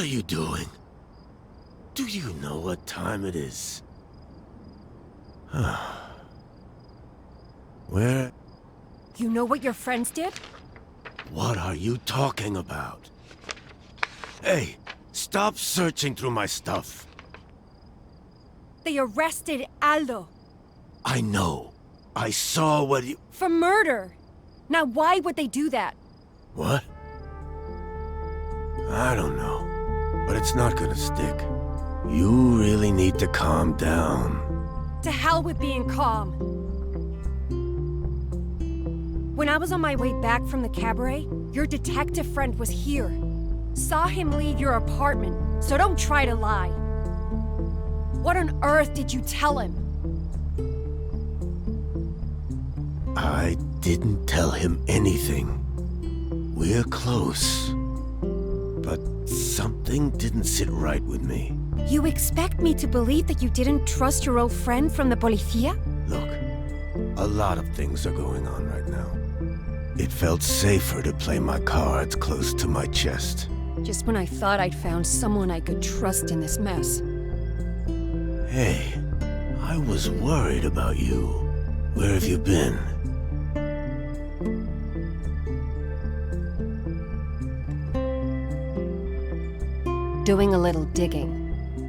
are you doing? Do you know what time it is? Where? You know what your friends did? What are you talking about? Hey, stop searching through my stuff. They arrested Aldo. I know. I saw what you... For murder. Now why would they do that? What? I don't know. But it's not gonna stick. You really need to calm down. To hell with being calm. When I was on my way back from the cabaret, your detective friend was here. Saw him leave your apartment, so don't try to lie. What on earth did you tell him? I didn't tell him anything. We're close. But something didn't sit right with me. You expect me to believe that you didn't trust your old friend from the policía? Look, a lot of things are going on right now. It felt safer to play my cards close to my chest. Just when I thought I'd found someone I could trust in this mess. Hey, I was worried about you. Where have you been? Doing a little digging.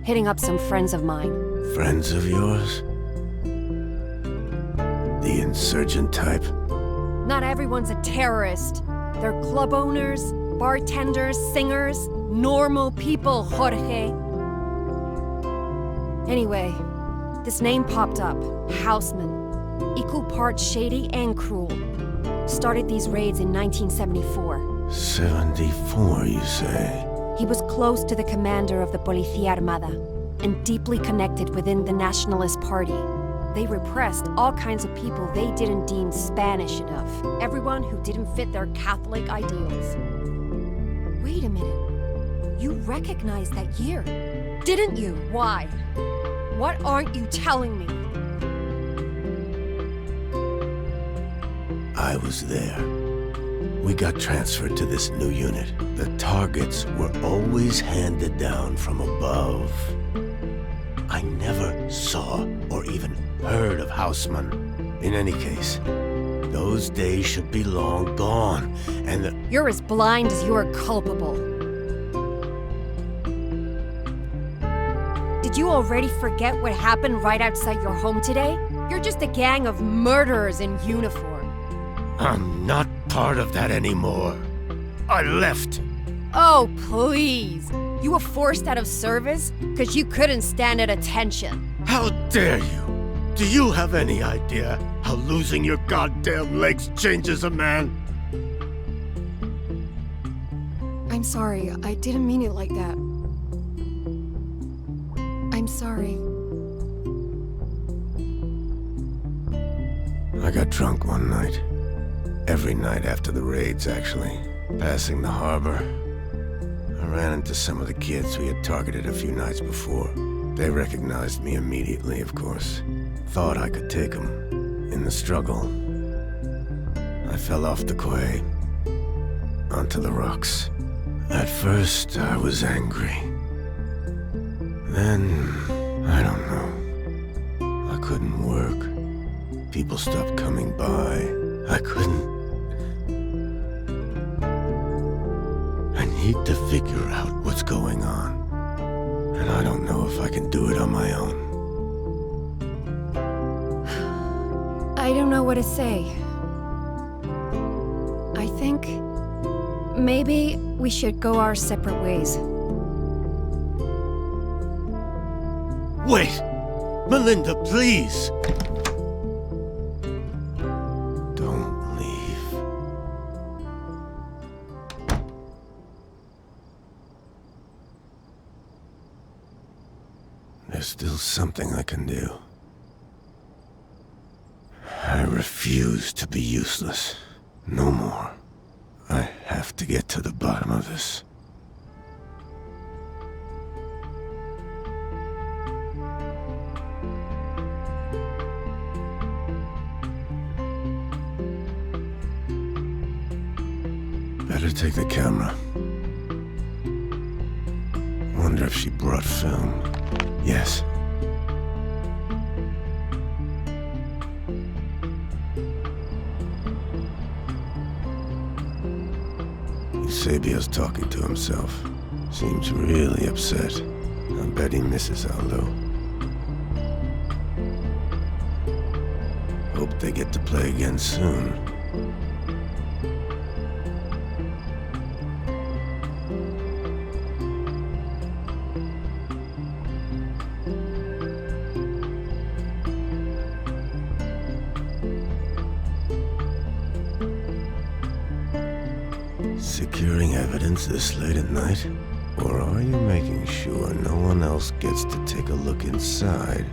Hitting up some friends of mine. Friends of yours? The insurgent type? Not everyone's a terrorist. They're club owners, bartenders, singers, normal people, Jorge. Anyway, this name popped up, Houseman. Equal parts shady and cruel. Started these raids in 1974. 74, you say? He was close to the commander of the Policía Armada and deeply connected within the Nationalist Party. They repressed all kinds of people they didn't deem Spanish enough. Everyone who didn't fit their Catholic ideals. Wait a minute. You recognized that year, didn't you? Why? What aren't you telling me? I was there. We got transferred to this new unit. The targets were always handed down from above. I never saw or even heard of Houseman. In any case, those days should be long gone, and You're as blind as you are culpable. Did you already forget what happened right outside your home today? You're just a gang of murderers in uniform. I'm not part of that anymore. I left. Oh, please. You were forced out of service because you couldn't stand at attention. How dare you? Do you have any idea how losing your goddamn legs changes a man? I'm sorry. I didn't mean it like that. I'm sorry. I got drunk one night. Every night after the raids, actually. Passing the harbor, I ran into some of the kids we had targeted a few nights before. They recognized me immediately, of course. Thought I could take them. In the struggle, I fell off the quay, onto the rocks. At first, I was angry. Then, I don't know. I couldn't work. People stopped coming by. I couldn't. I need to figure out what's going on. And I don't know if I can do it on my own. I don't know what to say. I think maybe we should go our separate ways. Wait! Melinda, please! Don't leave. There's still something I can do. I refuse to be useless. No more. I have to get to the bottom of this. Better take the camera. wonder if she brought film. Yes. Eusebio's talking to himself. Seems really upset. I bet he misses Aldo. Hope they get to play again soon. Securing evidence this late at night? Or are you making sure no one else gets to take a look inside?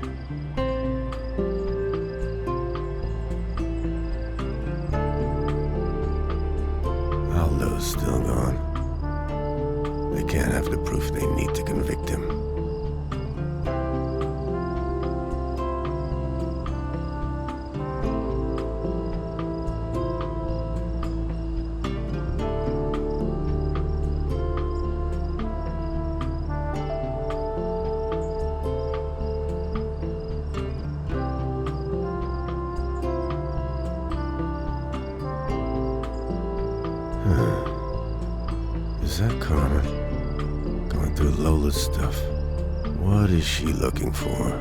Aldo's still gone. They can't have the proof they need to convict him. Is that Carmen? Going through Lola's stuff. What is she looking for?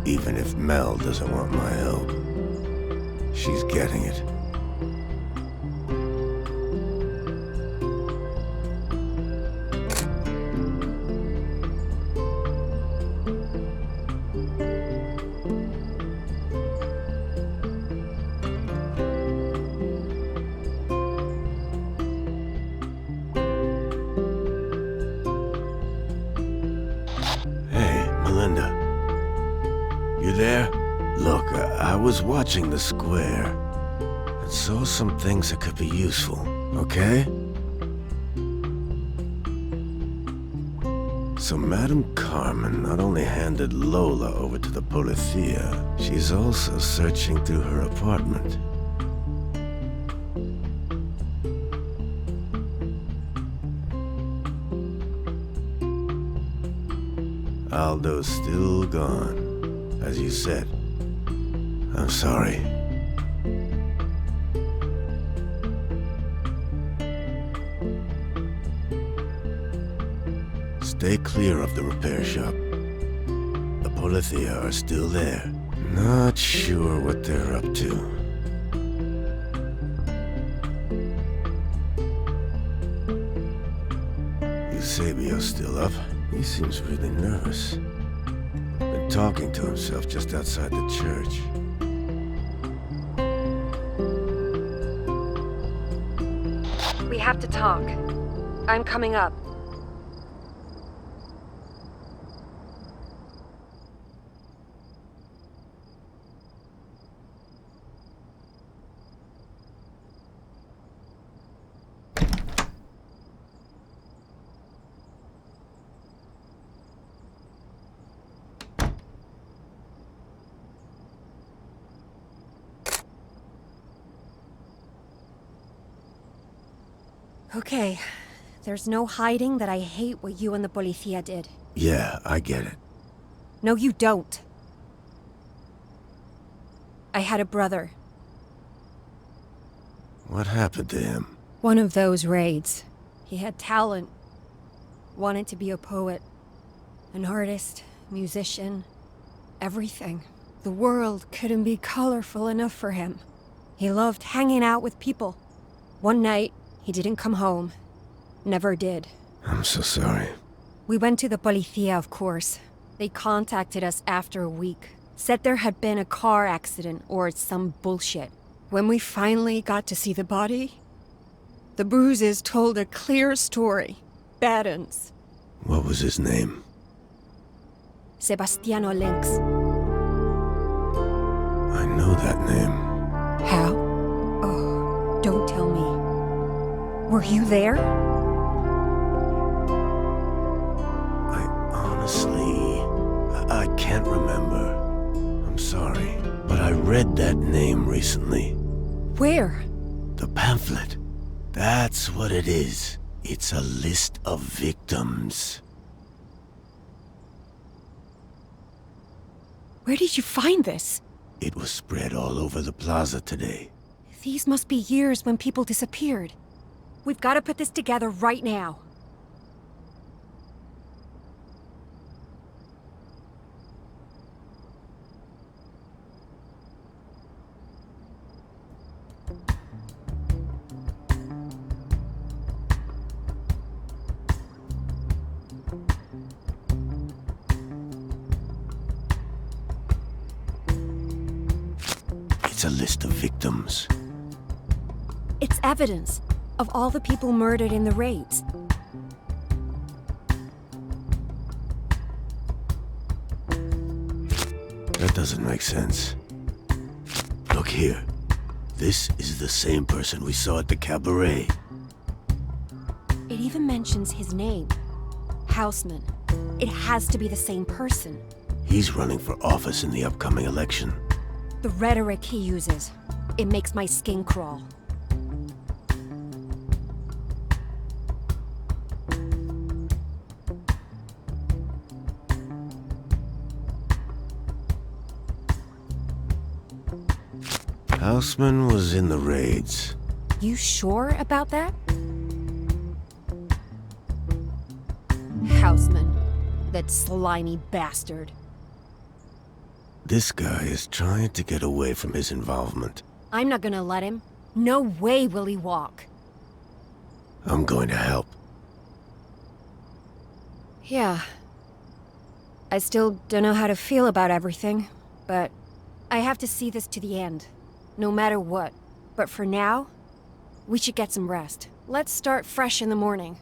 Even if Mel doesn't want my help, she's getting it. Linda, you there? Look, I was watching the square and saw some things that could be useful, okay? So Madame Carmen not only handed Lola over to the Policia, she's also searching through her apartment. Aldo's still gone, as you said. I'm sorry. Stay clear of the repair shop. The Policia are still there. Not sure what they're up to. Eusebio's still up. He seems really nervous. Been talking to himself just outside the church. We have to talk. I'm coming up. Okay, there's no hiding that I hate what you and the Policia did. Yeah, I get it. No, you don't. I had a brother. What happened to him? One of those raids. He had talent. Wanted to be a poet. An artist, musician, everything. The world couldn't be colorful enough for him. He loved hanging out with people. One night, he didn't come home. Never did. I'm so sorry. We went to the Policia, of course. They contacted us after a week. Said there had been a car accident or some bullshit. When we finally got to see the body, the bruises told a clear story. Bad ends. What was his name? Sebastiano Lynx. I know that name. How? Oh, don't tell me. Were you there? I can't remember. I'm sorry, but I read that name recently. Where? The pamphlet. That's what it is. It's a list of victims. Where did you find this? It was spread all over the plaza today. These must be years when people disappeared. We've got to put this together right now. It's a list of victims. It's evidence of all the people murdered in the raids. That doesn't make sense. Look here. This is the same person we saw at the cabaret. It even mentions his name. Houseman. It has to be the same person. He's running for office in the upcoming election. The rhetoric he uses, it makes my skin crawl. Houseman was in the raids. You sure about that? Houseman. That slimy bastard. This guy is trying to get away from his involvement. I'm not gonna let him. No way will he walk. I'm going to help. Yeah. I still don't know how to feel about everything, but I have to see this to the end. No matter what. But for now, we should get some rest. Let's start fresh in the morning.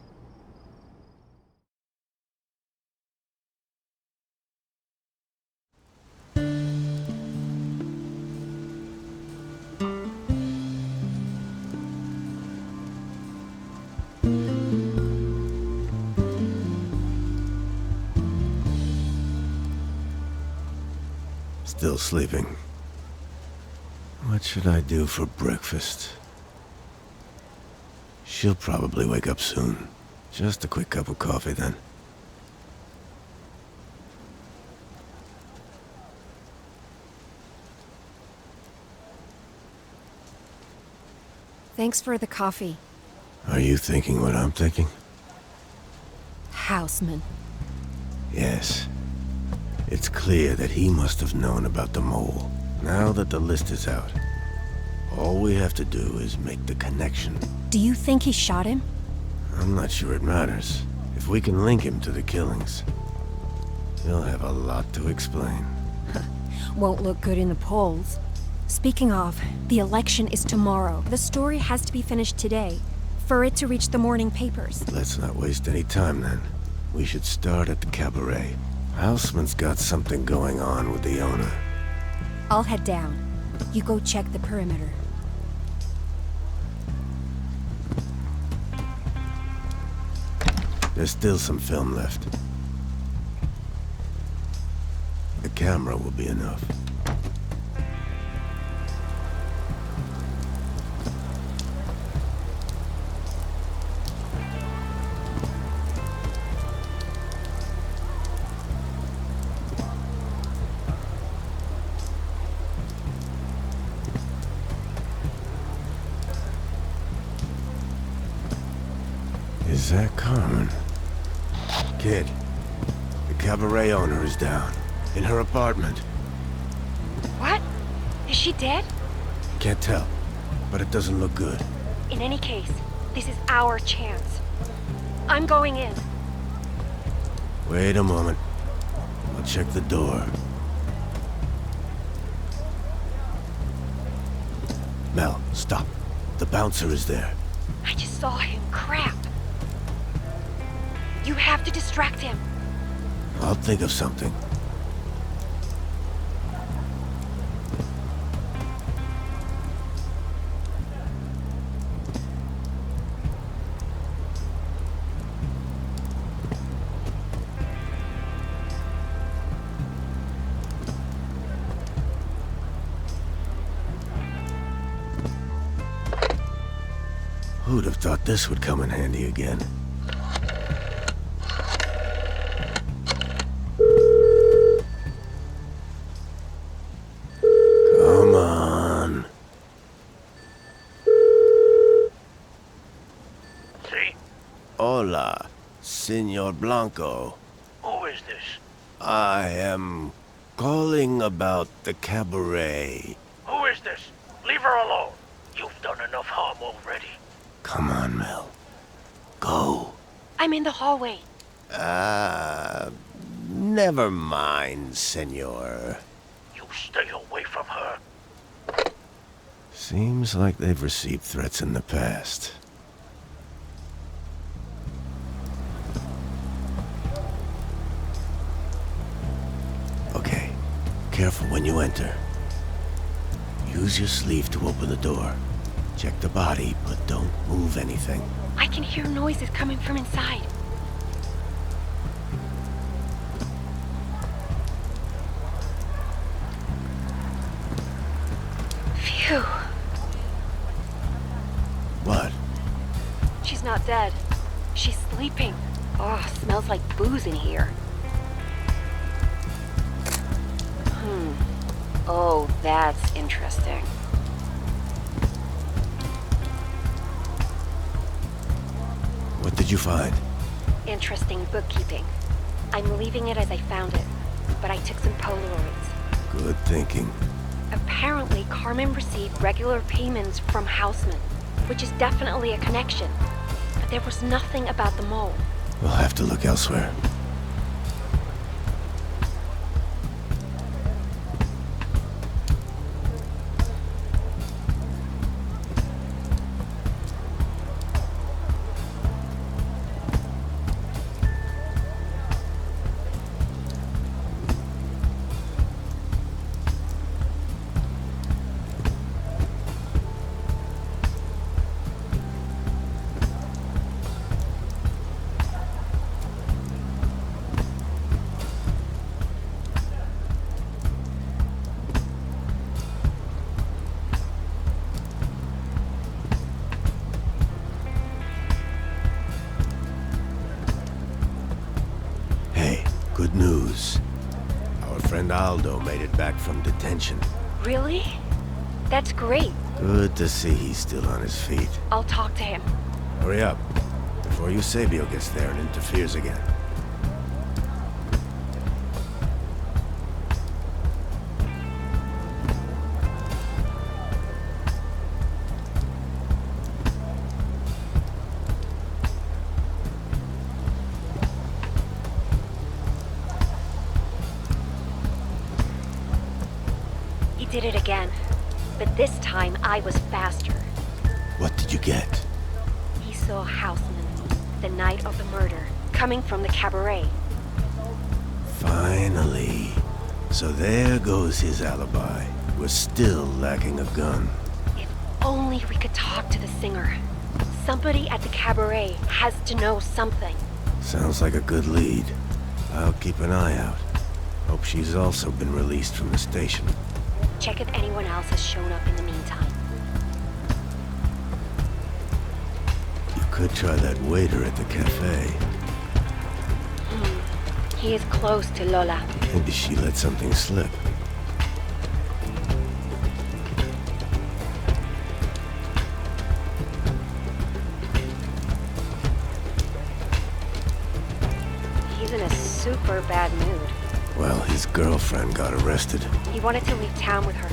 Still sleeping. What should I do for breakfast? She'll probably wake up soon. Just a quick cup of coffee then. Thanks for the coffee. Are you thinking what I'm thinking? Houseman. Yes. It's clear that he must have known about the mole. Now that the list is out, all we have to do is make the connection. Do you think he shot him? I'm not sure it matters. If we can link him to the killings, he'll have a lot to explain. Won't look good in the polls. Speaking of, the election is tomorrow. The story has to be finished today, for it to reach the morning papers. Let's not waste any time then. We should start at the cabaret. Houseman's got something going on with the owner. I'll head down. You go check the perimeter. There's still some film left. The camera will be enough. Is that Carmen? Kid, the cabaret owner is down. In her apartment. What? Is she dead? Can't tell, but it doesn't look good. In any case, this is our chance. I'm going in. Wait a moment. I'll check the door. Mel, stop. The bouncer is there. I just saw him. Crap. You have to distract him. I'll think of something. Who'd have thought this would come in handy again? Come on. See? Hola, Senor Blanco. Who is this? I am calling about the cabaret. Who is this? Leave her alone. You've done enough harm already. Come on, Mel. Go. I'm in the hallway. Never mind, senor. You stay away from her. Seems like they've received threats in the past. Okay, careful when you enter. Use your sleeve to open the door. Check the body, but don't move anything. I can hear noises coming from inside. Phew. What? She's not dead. She's sleeping. Oh, smells like booze in here. Oh, that's interesting. What did you find? Interesting bookkeeping. I'm leaving it as I found it, but I took some Polaroids. Good thinking. Apparently, Carmen received regular payments from Houseman, which is definitely a connection. But there was nothing about the mole. We'll have to look elsewhere. Good news. Our friend Aldo made it back from detention. Really? That's great. Good to see he's still on his feet. I'll talk to him. Hurry up, before Eusebio gets there and interferes again. He did it again, but this time I was faster. What did you get? He saw Houseman, the night of the murder, coming from the cabaret. Finally. So there goes his alibi. We're still lacking a gun. If only we could talk to the singer. Somebody at the cabaret has to know something. Sounds like a good lead. I'll keep an eye out. Hope she's also been released from the station. Check if anyone else has shown up in the meantime. You could try that waiter at the cafe. He is close to Lola. Maybe she let something slip. He's in a super bad mood. Well, his girlfriend got arrested. He wanted to leave town with her.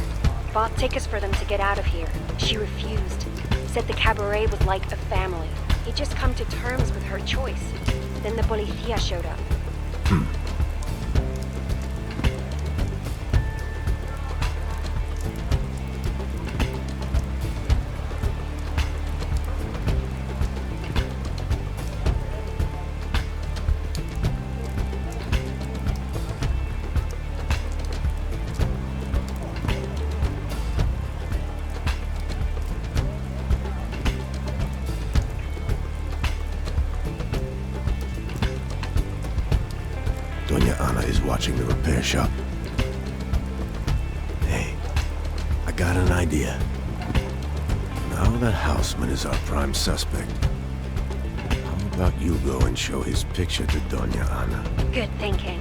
Bought tickets for them to get out of here. She refused. Said the cabaret was like a family. He'd just come to terms with her choice. Then the policía showed up. Doña Ana is watching the repair shop. Hey, I got an idea. Now that Houseman is our prime suspect, how about you go and show his picture to Doña Ana? Good thinking.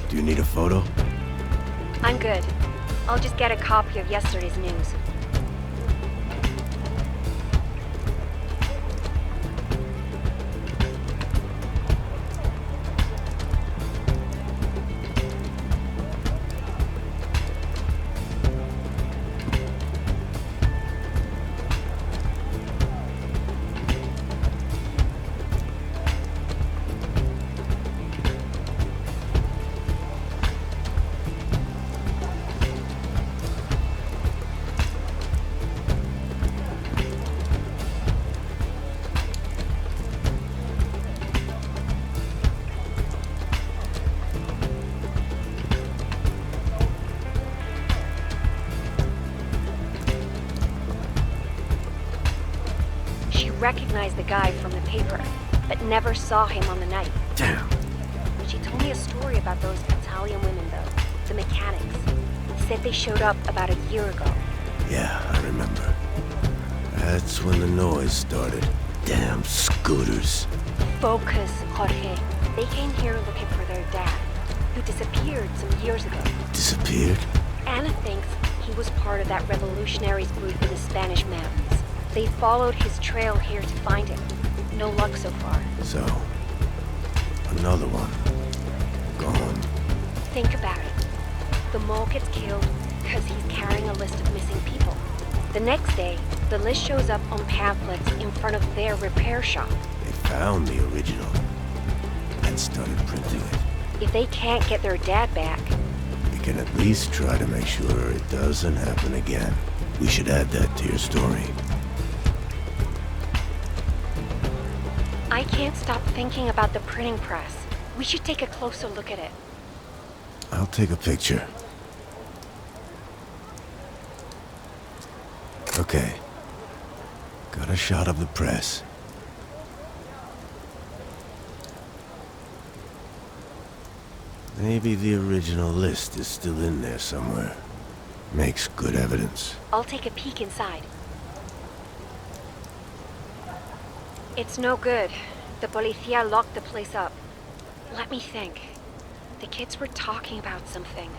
Do you need a photo? I'm good. I'll just get a copy of yesterday's news. Recognized the guy from the paper, but never saw him on the night. Damn. She told me a story about those Italian women, though. The mechanics. Said they showed up about a year ago. Yeah, I remember. That's when the noise started. Damn scooters. Focus, Jorge. They came here looking for their dad, who disappeared some years ago. Disappeared? Anna thinks he was part of that revolutionaries group in the Spanish mountains. They followed his trail here to find him. No luck so far. So, another one. Gone. Think about it. The mole gets killed because he's carrying a list of missing people. The next day, the list shows up on pamphlets in front of their repair shop. They found the original and started printing it. If they can't get their dad back, We can at least try to make sure it doesn't happen again. We should add that to your story. I can't stop thinking about the printing press. We should take a closer look at it. I'll take a picture. Okay. Got a shot of the press. Maybe the original list is still in there somewhere. Makes good evidence. I'll take a peek inside. It's no good. The policía locked the place up. Let me think. The kids were talking about something.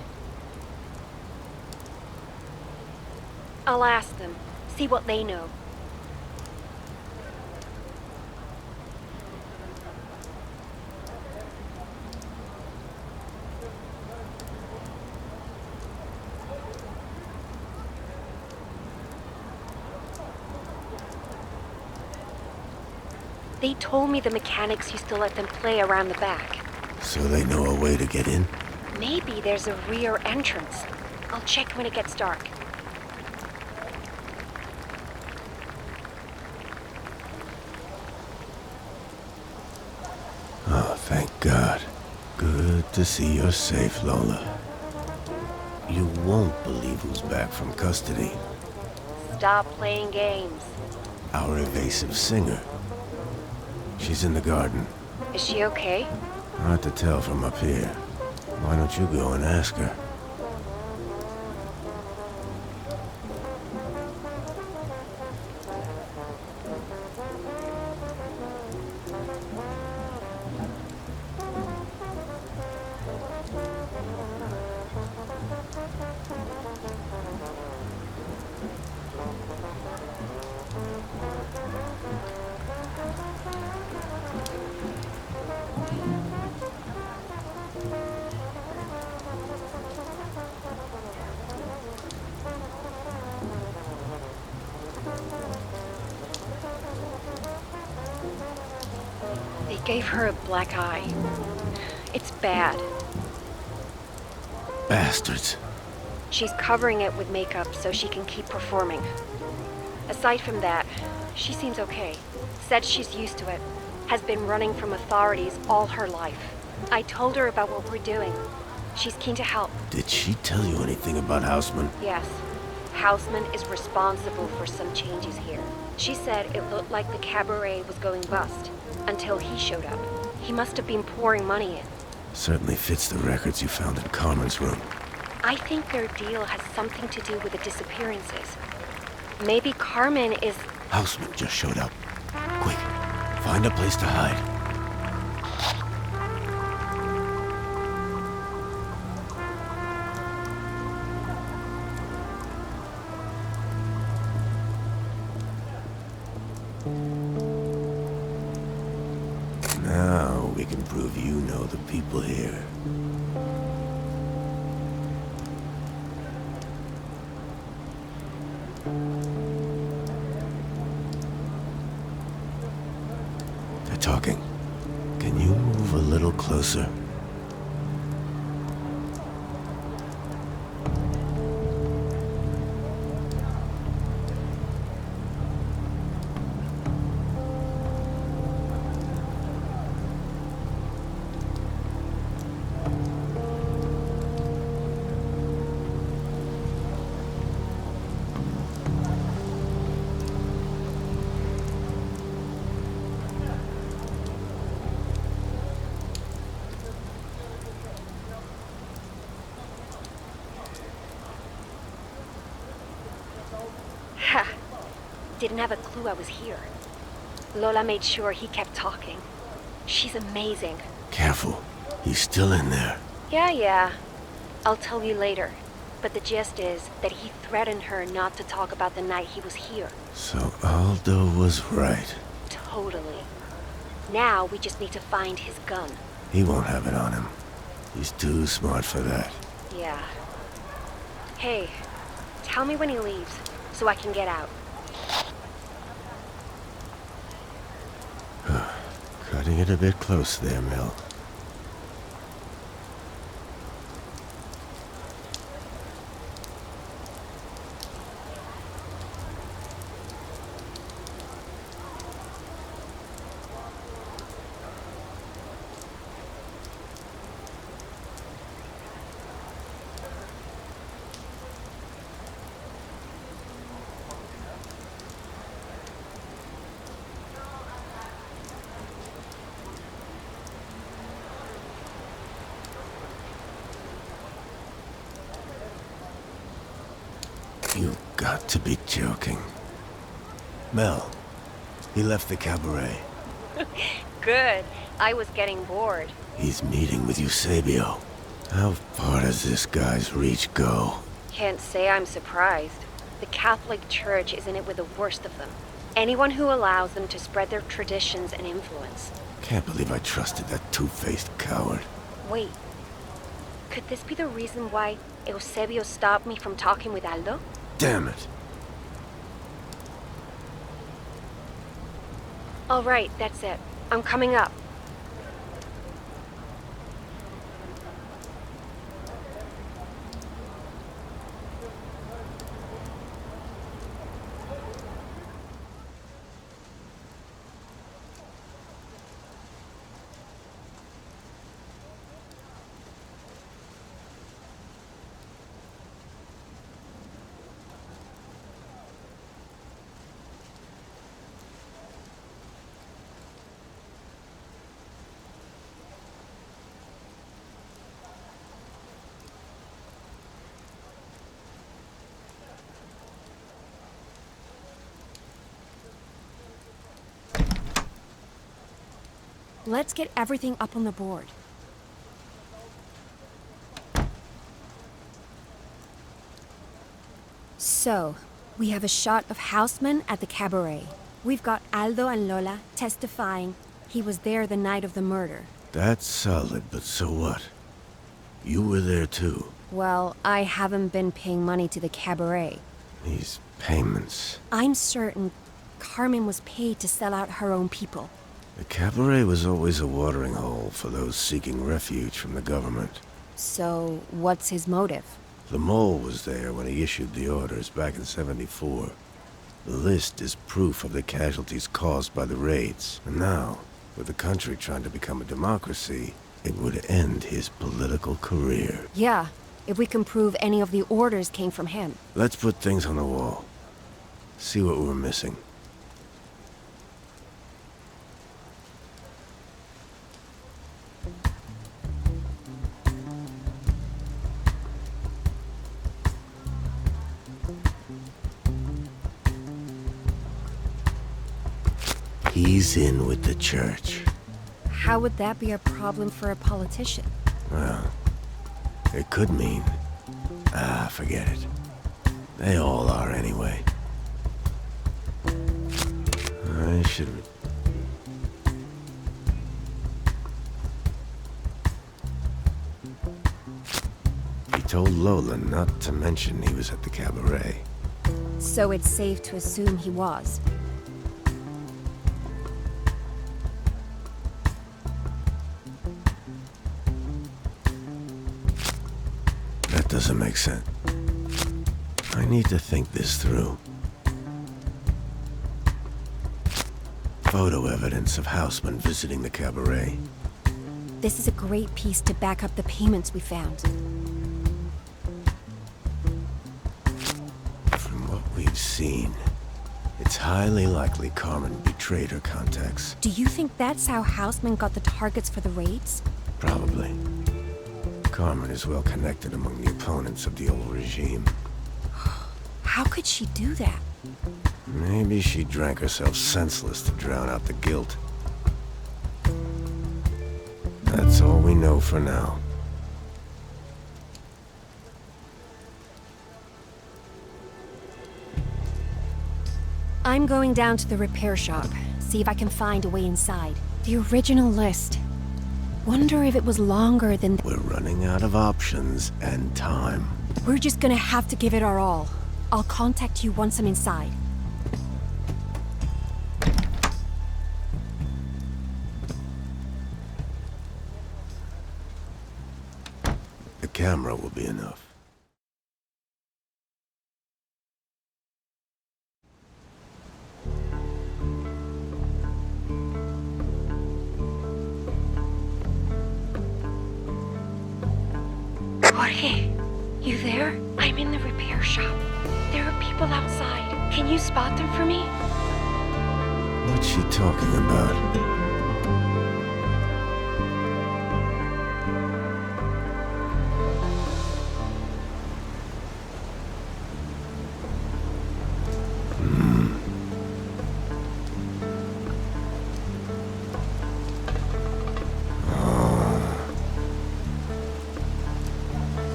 I'll ask them. See what they know. They told me the mechanics used to let them play around the back. So they know a way to get in? Maybe there's a rear entrance. I'll check when it gets dark. Oh, thank God. Good to see you're safe, Lola. You won't believe who's back from custody. Stop playing games. Our evasive singer. She's in the garden. Is she okay? Hard to tell from up here. Why don't you go and ask her? They gave her a black eye. It's bad. Bastards. She's covering it with makeup so she can keep performing. Aside from that, she seems okay. Said she's used to it. Has been running from authorities all her life. I told her about what we're doing. She's keen to help. Did she tell you anything about Houseman? Yes. Houseman is responsible for some changes here. She said it looked like the cabaret was going bust until he showed up. He must have been pouring money in. Certainly fits the records you found in Carmen's room. I think their deal has something to do with the disappearances. Maybe Carmen is... Houseman just showed up. Quick, find a place to hide. Now we can prove you know the people here. They're talking. Can you move a little closer? Ha! Didn't have a clue I was here. Lola made sure he kept talking. She's amazing. Careful. He's still in there. Yeah. I'll tell you later. But the gist is that he threatened her not to talk about the night he was here. So Aldo was right. Totally. Now we just need to find his gun. He won't have it on him. He's too smart for that. Yeah. Hey, tell me when he leaves, so I can get out. Cutting it a bit close there, Mel. You've got to be joking. Mel, he left the cabaret. Good. I was getting bored. He's meeting with Eusebio. How far does this guy's reach go? Can't say I'm surprised. The Catholic Church is in it with the worst of them. Anyone who allows them to spread their traditions and influence. Can't believe I trusted that two-faced coward. Wait. Could this be the reason why Eusebio stopped me from talking with Aldo? Damn it. All right, that's it. I'm coming up. Let's get everything up on the board. So, we have a shot of Houseman at the cabaret. We've got Aldo and Lola testifying he was there the night of the murder. That's solid, but so what? You were there too. Well, I haven't been paying money to the cabaret. These payments. I'm certain Carmen was paid to sell out her own people. The cabaret was always a watering hole for those seeking refuge from the government. So, what's his motive? The mole was there when he issued the orders back in '74. The list is proof of the casualties caused by the raids. And now, with the country trying to become a democracy, it would end his political career. Yeah, if we can prove any of the orders came from him. Let's put things on the wall. See what we're missing. He's in with the church. How would that be a problem for a politician? Well, it could mean... forget it. They all are anyway. I should... He told Lola not to mention he was at the cabaret. So it's safe to assume he was. That doesn't make sense. I need to think this through. Photo evidence of Houseman visiting the cabaret. This is a great piece to back up the payments we found. From what we've seen, it's highly likely Carmen betrayed her contacts. Do you think that's how Houseman got the targets for the raids? Probably. Carmen is well connected among the opponents of the old regime. How could she do that? Maybe she drank herself senseless to drown out the guilt. That's all we know for now. I'm going down to the repair shop, see if I can find a way inside. The original list. Wonder if it was longer than... We're running out of options and time. We're just gonna have to give it our all. I'll contact you once I'm inside. The camera will be enough. Jorge, you there? I'm in the repair shop. There are people outside. Can you spot them for me? What's she talking about?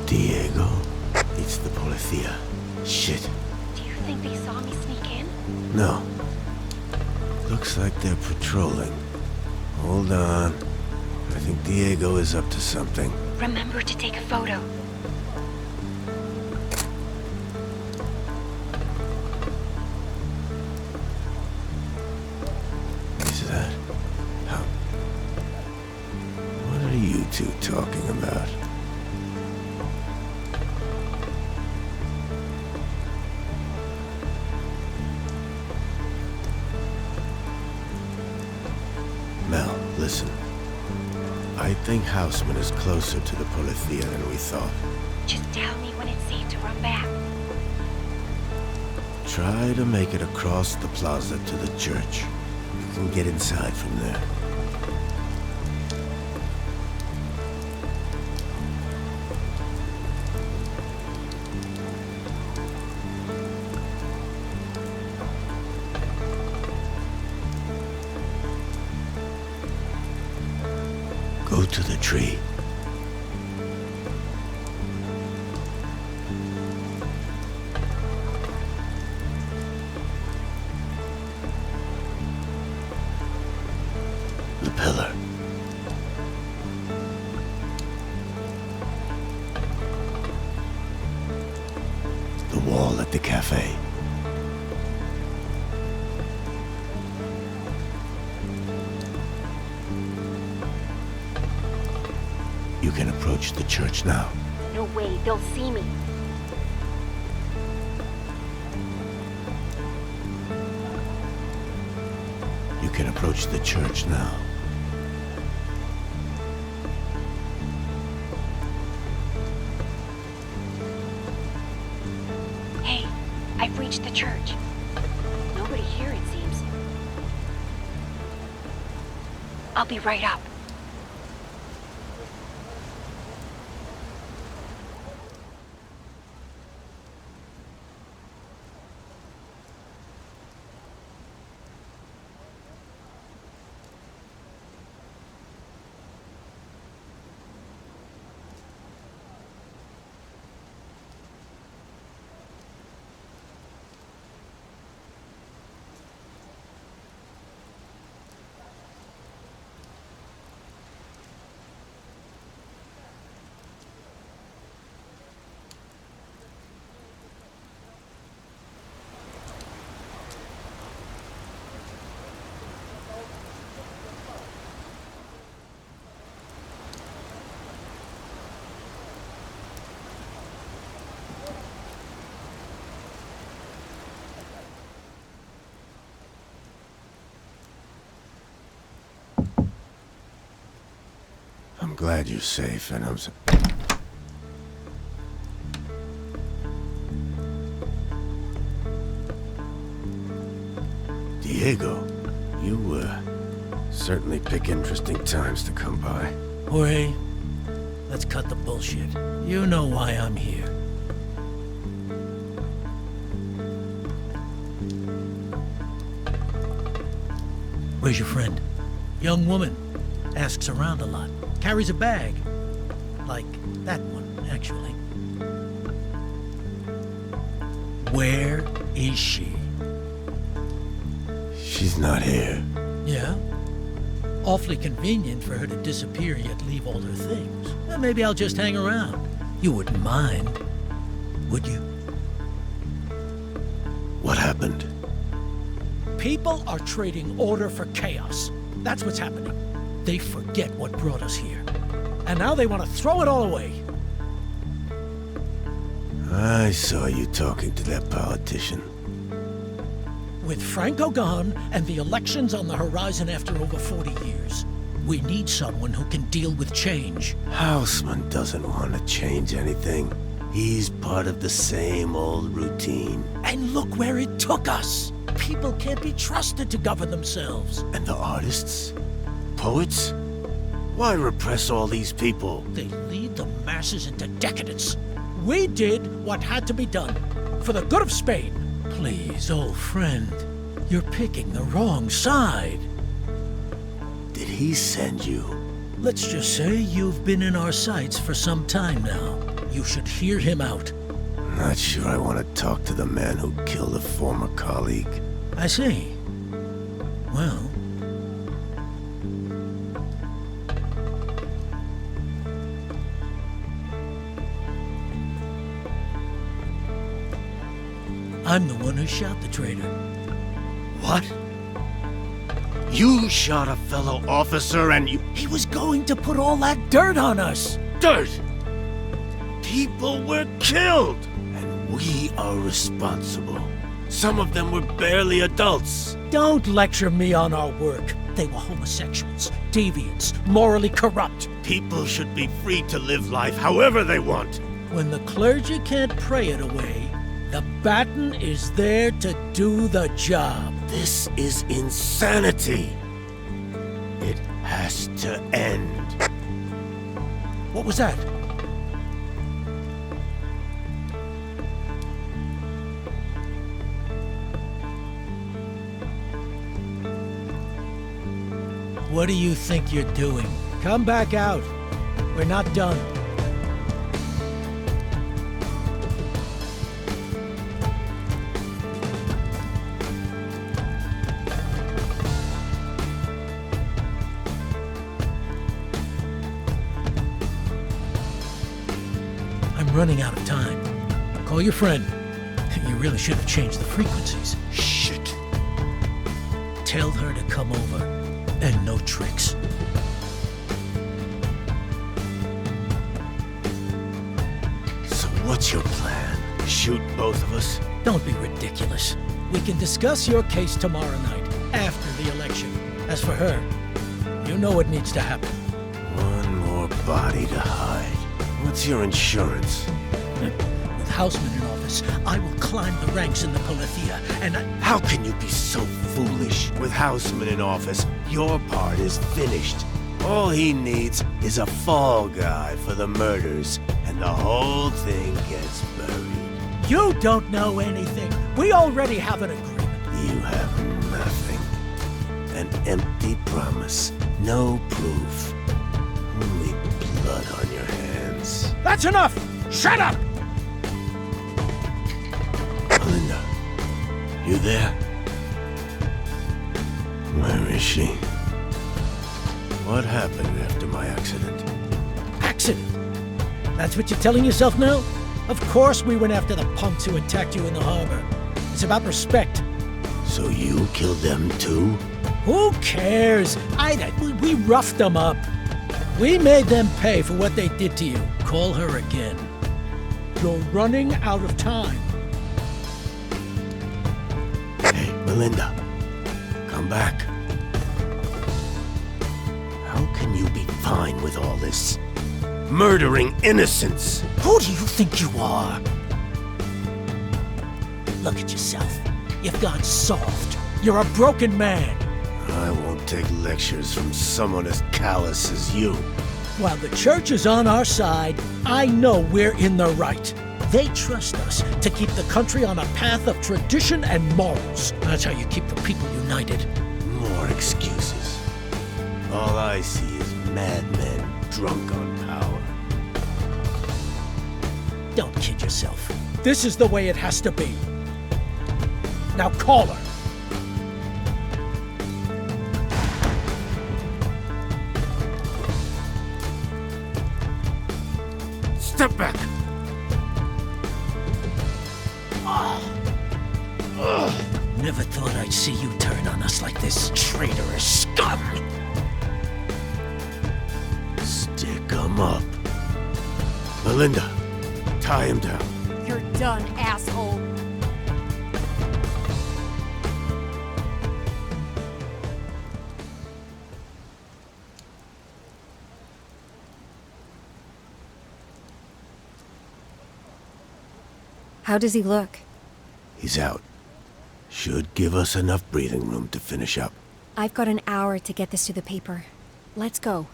Diego, it's the policía. Shit. Do you think they saw me sneak in? No. Looks like they're patrolling. Hold on. I think Diego is up to something. Remember to take a photo. Is that... How... What are you two talking about? Mel, listen. I think Houseman is closer to the policía than we thought. Just tell me when it's safe to run back. Try to make it across the plaza to the church. You can get inside from there. Go to the tree. The pillar. The wall at the cafe. You can approach the church now. No way, they'll see me. You can approach the church now. Hey, I've reached the church. Nobody here, it seems. I'll be right up. I'm glad you're safe, and I'm Diego, you, certainly pick interesting times to come by. Jorge, let's cut the bullshit. You know why I'm here. Where's your friend? Young woman. Asks around a lot. Carries a bag. Like that one, actually. Where is she? She's not here. Yeah? Awfully convenient for her to disappear yet leave all her things. Well, maybe I'll just hang around. You wouldn't mind, would you? What happened? People are trading order for chaos. That's what's happening. They forget what brought us here. And now they want to throw it all away. I saw you talking to that politician. With Franco gone and the elections on the horizon after over 40 years, we need someone who can deal with change. Houseman doesn't want to change anything. He's part of the same old routine. And look where it took us. People can't be trusted to govern themselves. And the artists? Poets? Why repress all these people? They lead the masses into decadence. We did what had to be done for the good of Spain. Please, old friend, you're picking the wrong side. Did he send you? Let's just say you've been in our sights for some time now. You should hear him out. Not sure I want to talk to the man who killed a former colleague. I see. Well... I'm the one who shot the traitor. What? You shot a fellow officer and you... He was going to put all that dirt on us! Dirt! People were killed! And we are responsible. Some of them were barely adults. Don't lecture me on our work. They were homosexuals, deviants, morally corrupt. People should be free to live life however they want. When the clergy can't pray it away, the baton is there to do the job. This is insanity. It has to end. What was that? What do you think you're doing? Come back out. We're not done. I'm running out of time. Call your friend. You really should have changed the frequencies. Shit. Tell her to come over. And no tricks. So what's your plan? Shoot both of us? Don't be ridiculous. We can discuss your case tomorrow night, after the election. As for her, you know what needs to happen. One more body to hide. What's your insurance? With Houseman in office, I will climb the ranks in the Polithia, and How can you be so foolish? With Houseman in office, your part is finished. All he needs is a fall guy for the murders, and the whole thing gets buried. You don't know anything. We already have an agreement. You have nothing. An empty promise. No proof. Only blood on your hands. That's enough! Shut up! Linda, you there? Where is she? What happened after my accident? Accident? That's what you're telling yourself now? Of course we went after the punks who attacked you in the harbor. It's about respect. So you killed them too? Who cares? We roughed them up. We made them pay for what they did to you. Call her again. You're running out of time. Hey, Melinda. Come back. How can you be fine with all this. Murdering innocents. Who do you think you are? Look at yourself. You've gone soft. You're a broken man. I won't take lectures from someone as callous as you. While the church is on our side, I know we're in the right. They trust us to keep the country on a path of tradition and morals. That's how you keep the people united. More excuses. All I see is madmen drunk on power. Don't kid yourself. This is the way it has to be. Now call her. Step back! Never thought I'd see you turn on us like this, traitorous scum! Stick 'em up. Melinda, tie him down. You're done, asshole. How does he look? He's out. Should give us enough breathing room to finish up. I've got an hour to get this to the paper. Let's go.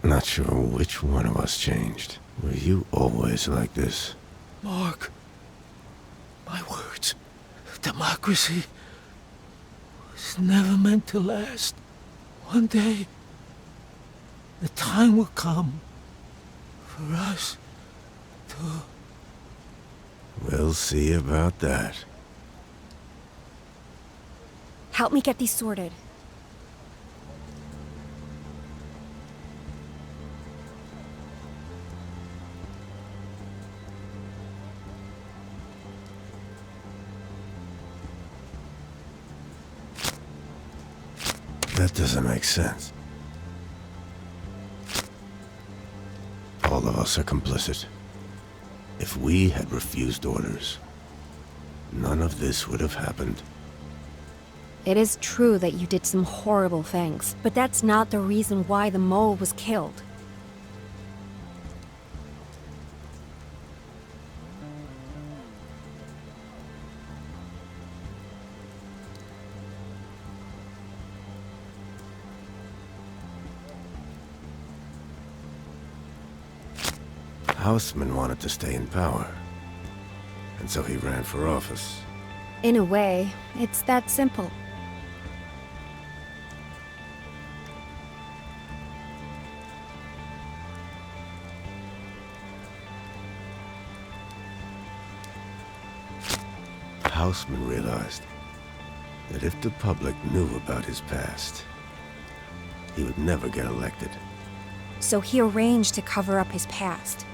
Not sure which one of us changed. Were you always like this? Mark, my words. Democracy was never meant to last. One day, the time will come for us to... We'll see about that. Help me get these sorted. That doesn't make sense. All of us are complicit. If we had refused orders, none of this would have happened. It is true that you did some horrible things, but that's not the reason why the mole was killed. Houseman wanted to stay in power, and so he ran for office. In a way, it's that simple. Houseman realized that if the public knew about his past, he would never get elected. So he arranged to cover up his past.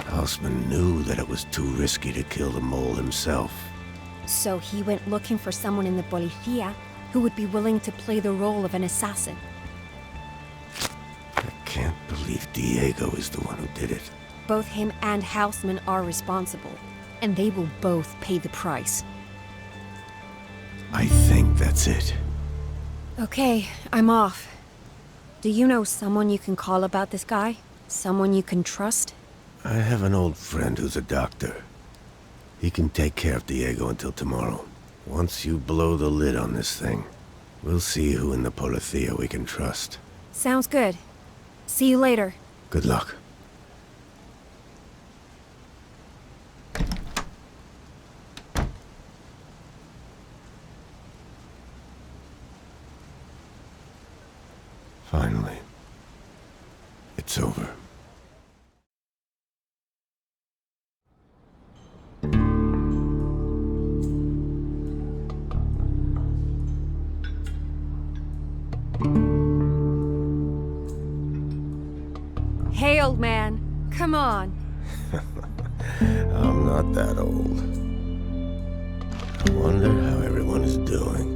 Houseman knew that it was too risky to kill the mole himself. So he went looking for someone in the policía who would be willing to play the role of an assassin. I can't believe Diego is the one who did it. Both him and Houseman are responsible, and they will both pay the price. I think that's it. Okay, I'm off. Do you know someone you can call about this guy? Someone you can trust? I have an old friend who's a doctor. He can take care of Diego until tomorrow. Once you blow the lid on this thing, we'll see who in the policía we can trust. Sounds good. See you later. Good luck. Finally, it's over. Hey, old man. Come on. I'm not that old. I wonder how everyone is doing.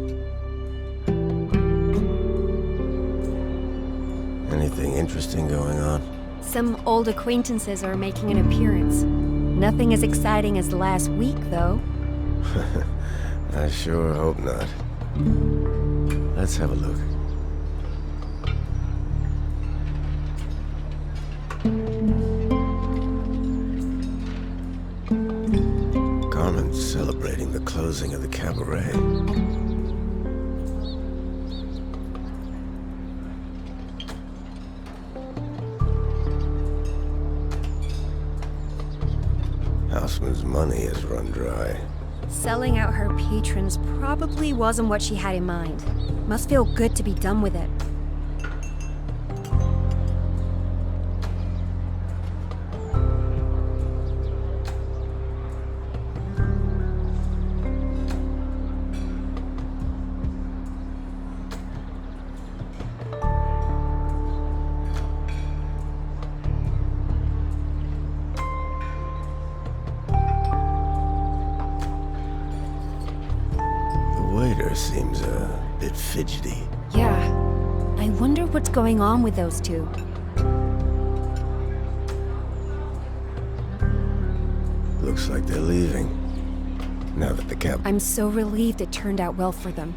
interesting going on? Some old acquaintances are making an appearance. Nothing as exciting as last week, though. I sure hope not. Let's have a look. Carmen's celebrating the closing of the cabaret. Houseman's money has run dry. Selling out her patrons probably wasn't what she had in mind. Must feel good to be done with it. Waiter seems a bit fidgety. Yeah. I wonder what's going on with those two. Looks like they're leaving. Now that the cab... I'm so relieved it turned out well for them.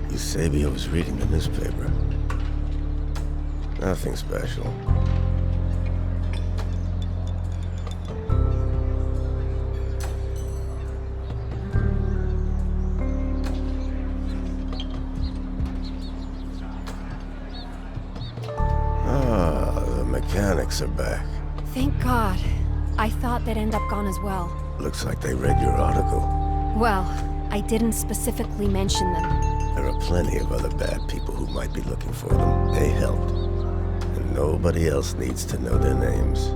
Eusebio was reading the newspaper. Nothing special. Ah, the mechanics are back. Thank God. I thought they'd end up gone as well. Looks like they read your article. Well, I didn't specifically mention them. There are plenty of other bad people who might be looking for them. They helped. And nobody else needs to know their names.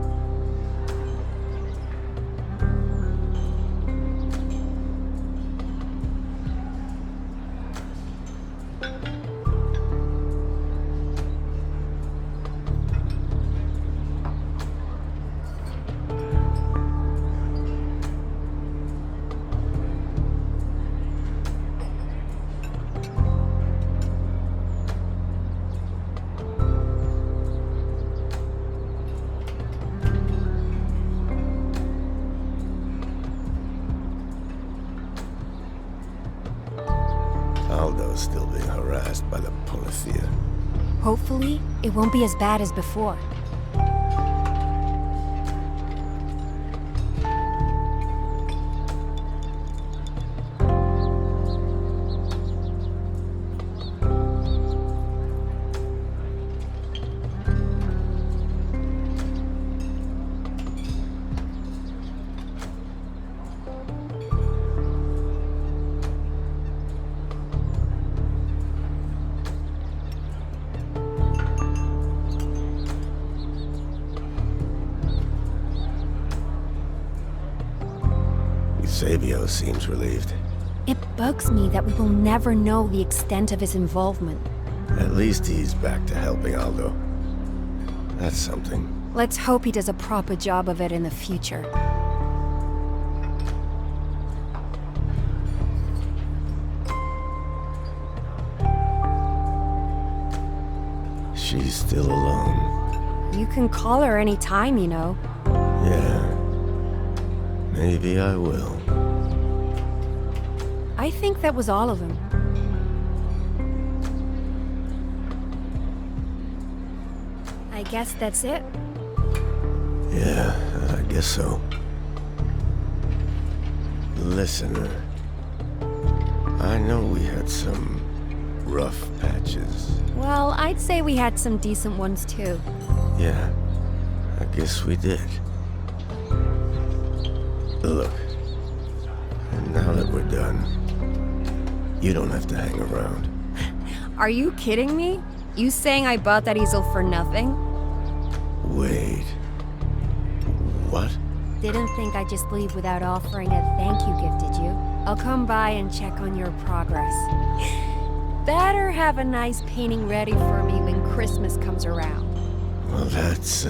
Aldo's still being harassed by the Policía. Hopefully, it won't be as bad as before. Eusebio seems relieved. It bugs me that we will never know the extent of his involvement. At least he's back to helping Aldo. That's something. Let's hope he does a proper job of it in the future. She's still alone. You can call her any time, you know. Yeah. Maybe I will. I think that was all of them. I guess that's it. Yeah, I guess so. Listen, I know we had some rough patches. Well, I'd say we had some decent ones too. Yeah, I guess we did. Look, now that we're done, you don't have to hang around. Are you kidding me? You saying I bought that easel for nothing? Wait. What? Didn't think I'd just leave without offering a thank you gift, did you? I'll come by and check on your progress. Better have a nice painting ready for me when Christmas comes around. Well, that's